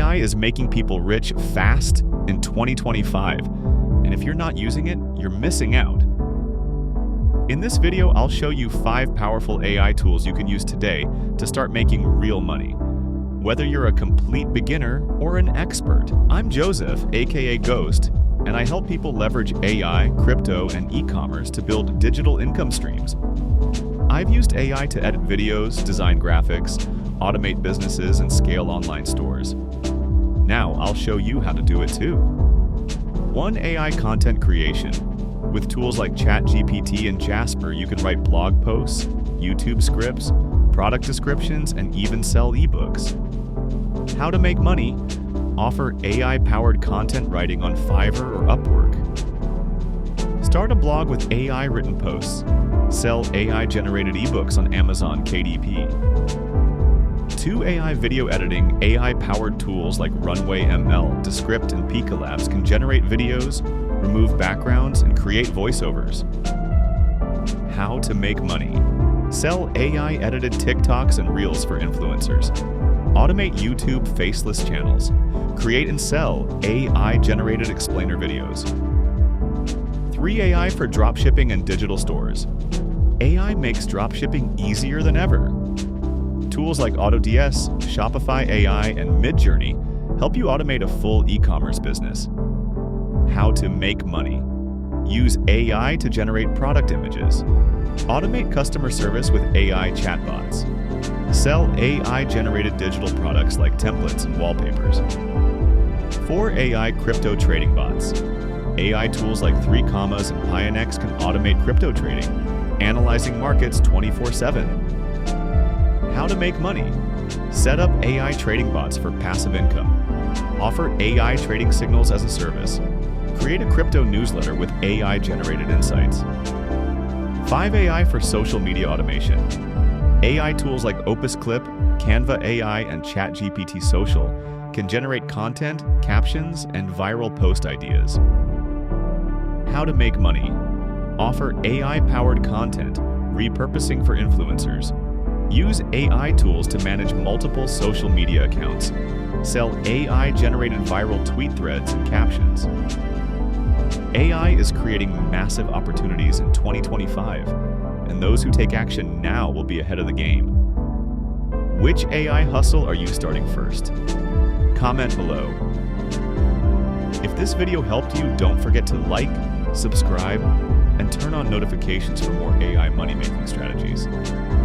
AI is making people rich fast in 2025, and if you're not using it, you're missing out. In this video, I'll show you 5 powerful AI tools you can use today to start making real money. Whether you're a complete beginner or an expert, I'm Jozef, aka Ghost, and I help people leverage AI, crypto, and e-commerce to build digital income streams. I've used AI to edit videos, design graphics, automate businesses, and scale online stores. Now I'll show you how to do it too. 1. AI content creation. With tools like ChatGPT and Jasper, you can write blog posts, YouTube scripts, product descriptions, and even sell eBooks. How to make money. Offer AI-powered content writing on Fiverr or Upwork. Start a blog with AI-written posts. Sell AI-generated eBooks on Amazon KDP. 2. AI video editing. AI-powered tools like Runway ML, Descript, and Pika Labs can generate videos, remove backgrounds, and create voiceovers. How to make money. Sell AI-edited TikToks and Reels for influencers. Automate YouTube faceless channels. Create and sell AI-generated explainer videos. 3. AI for dropshipping and digital stores. AI makes dropshipping easier than ever. Tools like AutoDS, Shopify AI, and Midjourney help you automate a full e-commerce business. How to make money. Use AI to generate product images. Automate customer service with AI chatbots. Sell AI-generated digital products like templates and wallpapers. 4. AI crypto trading bots. AI tools like 3Commas and Pionex can automate crypto trading, analyzing markets 24/7. How to make money. Set up AI trading bots for passive income. Offer AI trading signals as a service. Create a crypto newsletter with AI-generated insights. 5. AI for social media automation. AI tools like Opus Clip, Canva AI, and ChatGPT Social can generate content, captions, and viral post ideas. How to make money. Offer AI-powered content, repurposing for influencers. Use AI tools to manage multiple social media accounts. Sell AI-generated viral tweet threads and captions. AI is creating massive opportunities in 2025, and those who take action now will be ahead of the game. Which AI hustle are you starting first? Comment below. If this video helped you, don't forget to like, subscribe, and turn on notifications for more AI money-making strategies.